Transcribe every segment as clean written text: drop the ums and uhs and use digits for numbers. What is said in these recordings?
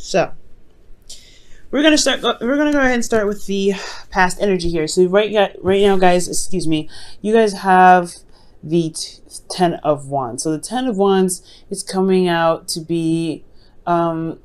So we're gonna start. We're gonna go ahead and start with the past energy here. So right now, guys, excuse me, you guys have the Ten of Wands. So the Ten of Wands is coming out to be. I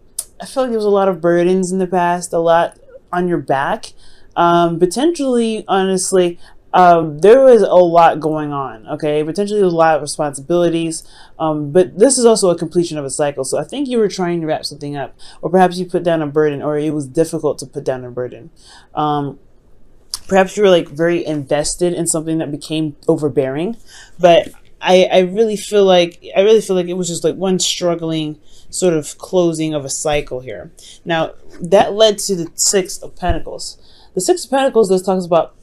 feel like there was a lot of burdens in the past, a lot on your back. Potentially, honestly, there was a lot going on. Okay, potentially a lot of responsibilities. But this is also a completion of a cycle. So I think you were trying to wrap something up, or perhaps you put down a burden, or it was difficult to put down a burden. Perhaps you were like very invested in something that became overbearing. But I really feel like it was just like one struggling sort of closing of a cycle here. Now that led to the Six of Pentacles. The Six of Pentacles just talks about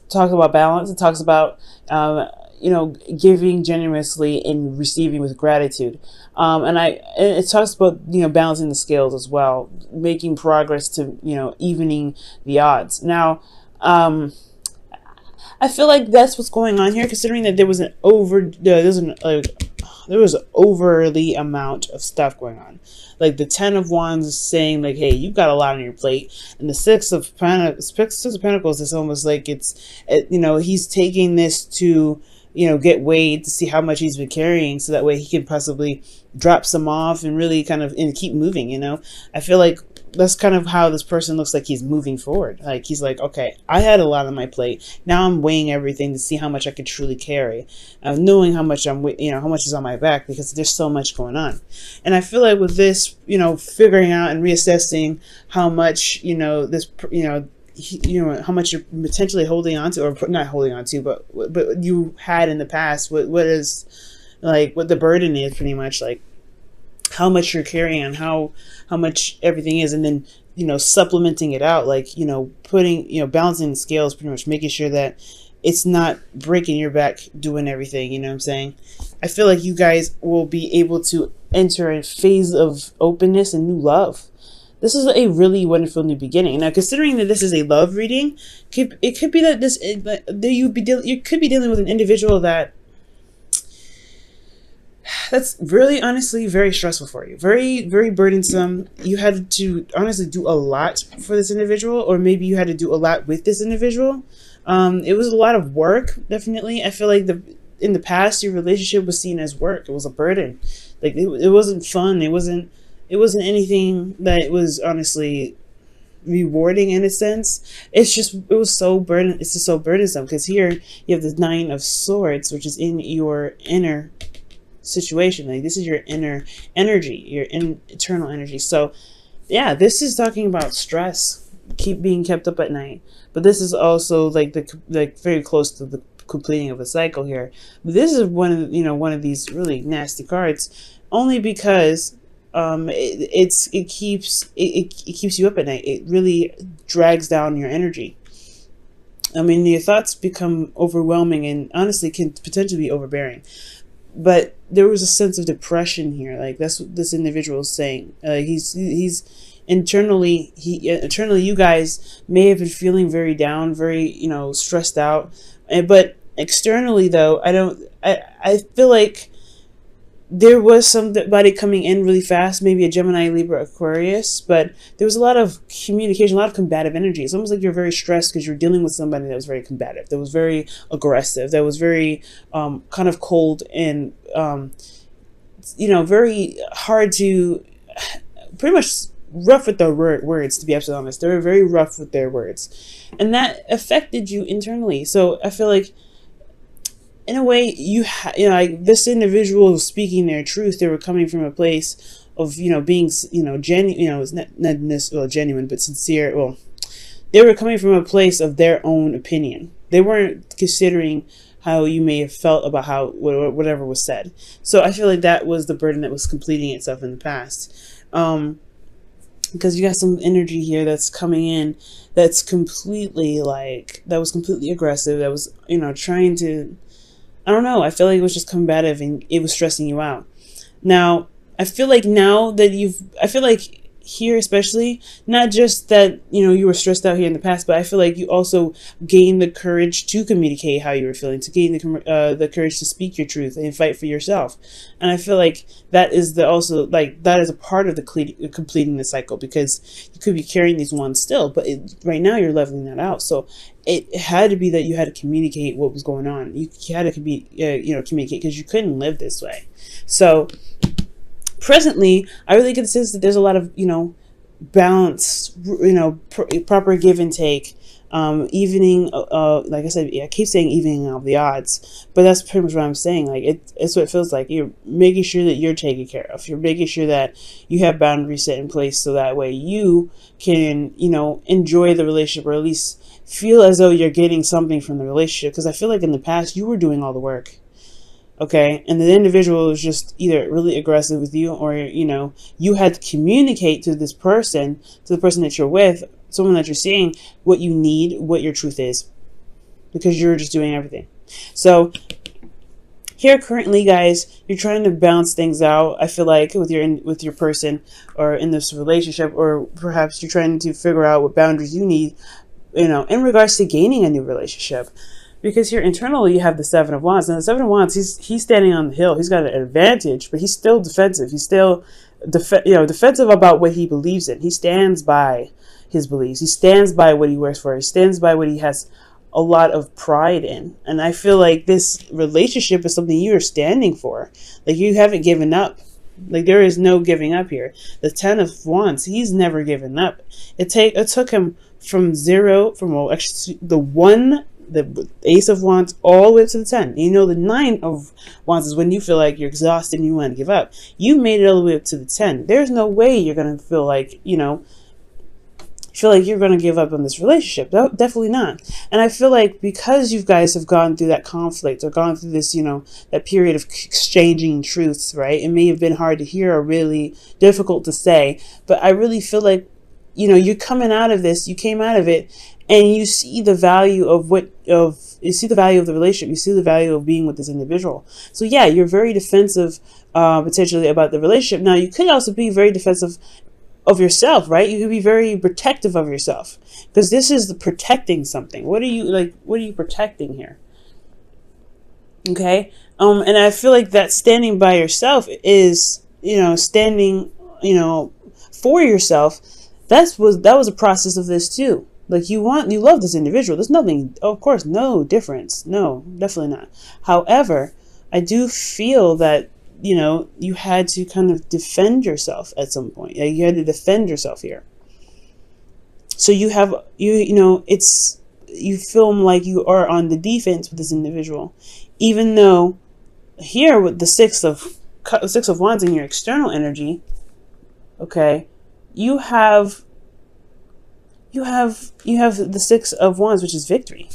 balance. It talks about giving generously and receiving with gratitude. And it talks about balancing the scales as well, making progress to evening the odds. Now I feel like that's what's going on here, considering that there was an overly amount of stuff going on. Like the Ten of Wands is saying like, hey, you've got a lot on your plate, and the Six of Pentacles is almost like he's taking this to get weighed to see how much he's been carrying, so that way he can possibly drop some off and really kind of keep moving. I feel like that's kind of how this person looks like he's moving forward. Like he's like, okay, I had a lot on my plate. Now I'm weighing everything to see how much I can truly carry, knowing how much how much is on my back, because there's so much going on. And I feel like with this, figuring out and reassessing how much, how much you're potentially holding on to, or not holding on to, but you had in the past. What the burden is, pretty much like how much you're carrying on, how much everything is, and then supplementing it out, like putting balancing the scales, pretty much making sure that it's not breaking your back doing everything. You know what I'm saying? I feel like you guys will be able to enter a phase of openness and new love. This is a really wonderful new beginning. Now, considering that this is a love reading, it could be that you could be dealing with an individual that's really, honestly, very stressful for you. Very, very burdensome. You had to honestly do a lot for this individual, or maybe you had to do a lot with this individual. It was a lot of work, definitely. I feel like in the past, your relationship was seen as work. It was a burden. Like it wasn't fun. It wasn't anything that was honestly rewarding in a sense. It's just so burdensome, because here you have the Nine of Swords, which is in your inner situation. Like this is your inner energy, your internal energy. So yeah, this is talking about stress, being kept up at night. But this is also like very close to the completing of a cycle here. But this is one of these really nasty cards, only because it keeps you up at night. It really drags down your energy. I mean, your thoughts become overwhelming and honestly can potentially be overbearing. But there was a sense of depression here. Like that's what this individual is saying. He's internally, you guys may have been feeling very down, very stressed out. But externally, though, I feel like there was somebody coming in really fast, maybe a Gemini, Libra, Aquarius, but there was a lot of communication, a lot of combative energy. It's almost like you're very stressed because you're dealing with somebody that was very combative, that was very aggressive, that was very kind of cold and, very hard to, pretty much rough with their words, to be absolutely honest. They were very rough with their words. And that affected you internally. So I feel like, in a way, like this individual was speaking their truth. They were coming from a place of, being, genuine, it's not necessarily genuine, but sincere. Well, they were coming from a place of their own opinion. They weren't considering how you may have felt about whatever was said. So I feel like that was the burden that was completing itself in the past. Because you got some energy here that's coming in that's completely aggressive. That was, trying to, I don't know. I feel like it was just combative and it was stressing you out. Now, I feel like here, especially, not just that, you were stressed out here in the past, but I feel like you also gained the courage to communicate how you were feeling, to gain the courage to speak your truth and fight for yourself. And I feel like that is that is a part of the completing the cycle, because you could be carrying these wands still, but right now you're leveling that out. So it had to be that you had to communicate what was going on. You had to communicate, because you couldn't live this way. So presently, I really get the sense that there's a lot of, balanced, proper give and take, evening, like I said, I keep saying evening of the odds, but that's pretty much what I'm saying. Like, it's what it feels like. You're making sure that you're taken care of. You're making sure that you have boundaries set in place, so that way you can, enjoy the relationship, or at least feel as though you're getting something from the relationship. Because I feel like in the past, you were doing all the work. Okay, and the individual was just either really aggressive with you, or, you had to communicate to this person, to the person that you're with, someone that you're seeing, what you need, what your truth is, because you're just doing everything. So here currently, guys, you're trying to balance things out. I feel like with your person, or in this relationship, or perhaps you're trying to figure out what boundaries you need, in regards to gaining a new relationship. Because here internally, you have the Seven of Wands. And the Seven of Wands, he's standing on the hill. He's got an advantage, but he's still defensive. He's still defensive about what he believes in. He stands by his beliefs. He stands by what he works for. He stands by what he has a lot of pride in. And I feel like this relationship is something you are standing for. Like, you haven't given up. Like, there is no giving up here. The Ten of Wands, he's never given up. It took him from the Ace of Wands all the way up to the 10. The 9 of Wands is when you feel like you're exhausted and you want to give up. You made it all the way up to the 10. There's no way you're going to feel like, you're going to give up on this relationship. No, definitely not. And I feel like because you guys have gone through that conflict, or gone through this, that period of exchanging truths, right? It may have been hard to hear, or really difficult to say, but I really feel like, you're coming out of this, you came out of it, and you see the value of you see the value of the relationship. You see the value of being with this individual. So yeah, you're very defensive, potentially, about the relationship. Now, you could also be very defensive of yourself, right? You could be very protective of yourself, because this is the protecting something. What are you protecting here? Okay. And I feel like that standing by yourself is, standing, for yourself. That was a process of this too. Like, you love this individual. There's nothing, of course, no difference. No, definitely not. However, I do feel that, you had to kind of defend yourself at some point. Like, you had to defend yourself here. So you feel like you are on the defense with this individual, even though here with the Six of Wands in your external energy, okay, you have the Six of Wands, which is victory.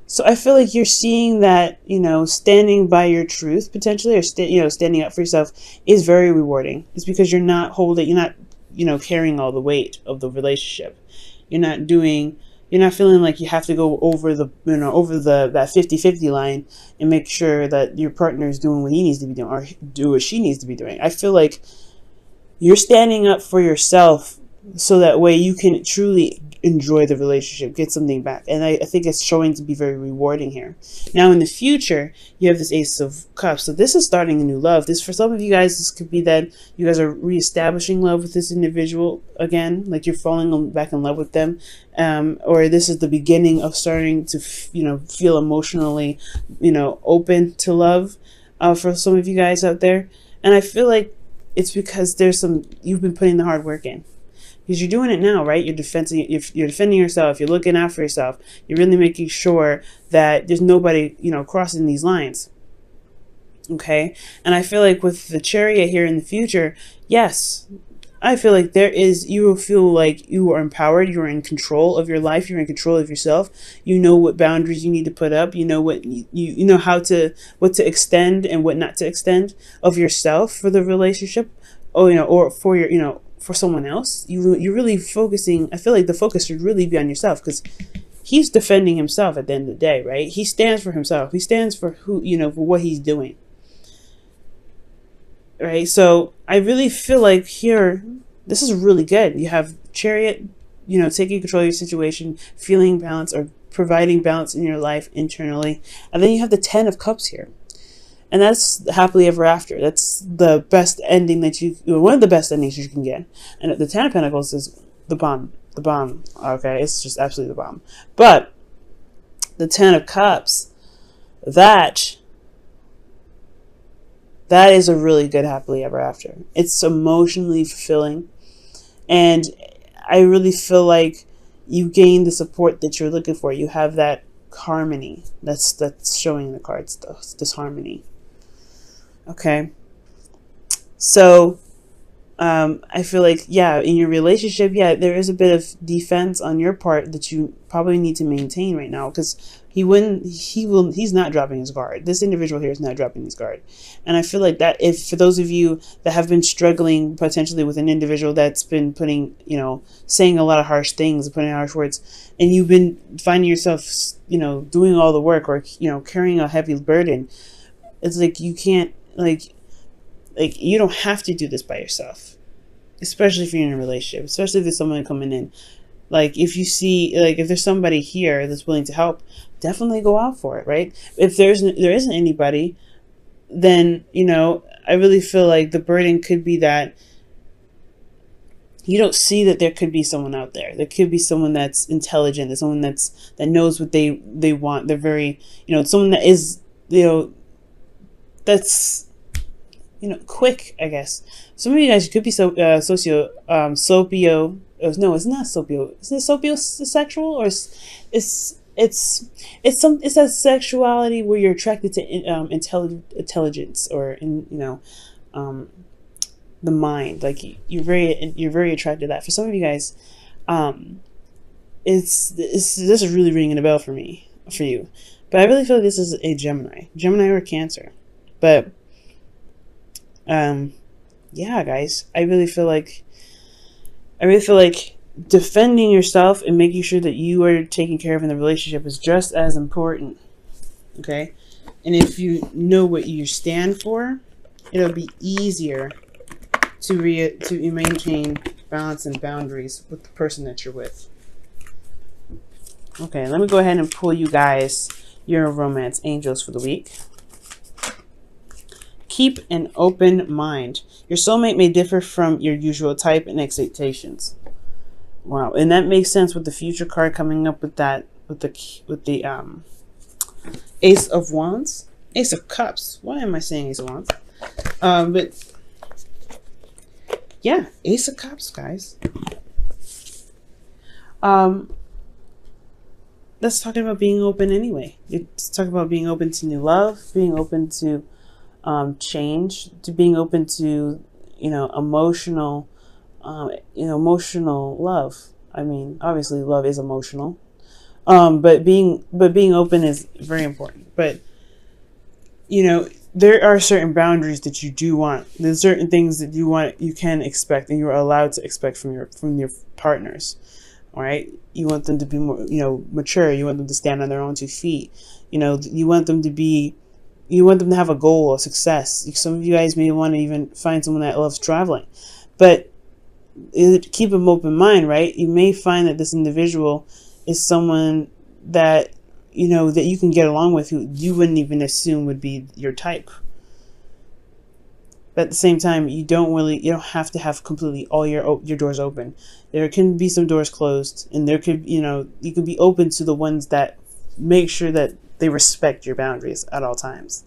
So I feel like you're seeing that, standing by your truth potentially, or standing up for yourself is very rewarding. It's because you're not carrying all the weight of the relationship. You're not feeling like you have to go over that 50-50 line and make sure that your partner is doing what he needs to be doing, or do what she needs to be doing. I feel like you're standing up for yourself, so that way you can truly enjoy the relationship, get something back. And I think it's showing to be very rewarding here. Now, in the future, you have this Ace of Cups. So this is starting a new love. This, for some of you guys, this could be that you guys are reestablishing love with this individual again, like you're falling back in love with them. Or this is the beginning of starting to, feel emotionally, open to love, for some of you guys out there. And I feel like it's because you've been putting the hard work in. Because you're doing it now, right? You're defending yourself. You're looking out for yourself. You're really making sure that there's nobody, crossing these lines. Okay? And I feel like with the Chariot here in the future, yes, I feel like you will feel like you are empowered. You're in control of your life. You're in control of yourself. You know what boundaries you need to put up. You know what you know what to extend and what not to extend of yourself for the relationship, or for your, for someone else. You're really focusing. I feel like the focus should really be on yourself, because he's defending himself at the end of the day, right? He stands for himself. He stands for for what he's doing. Right? So I really feel like here, This is really good. You have Chariot, you know, taking control of your situation, feeling balance, or providing balance in your life internally. And then you have the 10 of Cups here. And that's happily ever after. That's the best ending that one of the best endings you can get. And the 10 of Pentacles is the bomb. The bomb. Okay, it's just absolutely the bomb. But the 10 of Cups, that is a really good happily ever after. It's emotionally fulfilling. And I really feel like you gain the support that you're looking for. You have that harmony. That's showing the cards, this harmony. Okay. So I feel like, yeah, in your relationship, yeah, there is a bit of defense on your part that you probably need to maintain right now, because he's not dropping his guard. This individual here is not dropping his guard. And I feel like that, if for those of you that have been struggling potentially with an individual that's been putting, you know, saying a lot of harsh things, putting harsh words, and you've been finding yourself, you know, doing all the work, or, you know, carrying a heavy burden, it's like you can't, like you don't have to do this by yourself, especially if you're in a relationship, especially if there's someone coming in. Like, if you see, like, if there's somebody here that's willing to help, definitely go out for it, right? If there isn't anybody, then, you know, I really feel like the burden could be that you don't see that there could be someone out there. There could be someone that's intelligent. There's someone that knows what they want. They're very, you know, someone that is, you know, that's, you know, quick, I guess. Some of you guys could be Sopio. No, it's not Sopio. Is it Sopiosexual, or it's a sexuality where you're attracted to intelligence, or the mind. Like, you're very attracted to that. For some of you guys, this is really ringing a bell for you. But I really feel like this is a Gemini or Cancer. But yeah, guys, I really feel like defending yourself and making sure that you are taken care of in the relationship is just as important. Okay? And if you know what you stand for, it'll be easier to maintain balance and boundaries with the person that you're with. Okay, let me go ahead and pull you guys your romance angels for the week. Keep an open mind. Your soulmate may differ from your usual type and expectations. Wow, and that makes sense with the future card coming up with that, with the Ace of Wands, Ace of Cups. Why am I saying Ace of Wands? But yeah, Ace of Cups, guys. That's talking about being open anyway. It's talking about being open to new love, being open to change, to being open to, you know, emotional love. I mean, obviously love is emotional. But being open is very important. But, you know, there are certain boundaries that you do want. There's certain things that you can expect, and you're allowed to expect from your partners. All right. You want them to be more, you know, mature. You want them to stand on their own 2 feet. You know, you want them to have a goal of success. Some of you guys may want to even find someone that loves traveling, but keep an open mind, right? You may find that this individual is someone that, you know, that you can get along with, who you wouldn't even assume would be your type. But at the same time, you don't have to have completely all your doors open. There can be some doors closed, and there could, you know, you can be open to the ones that make sure that they respect your boundaries at all times.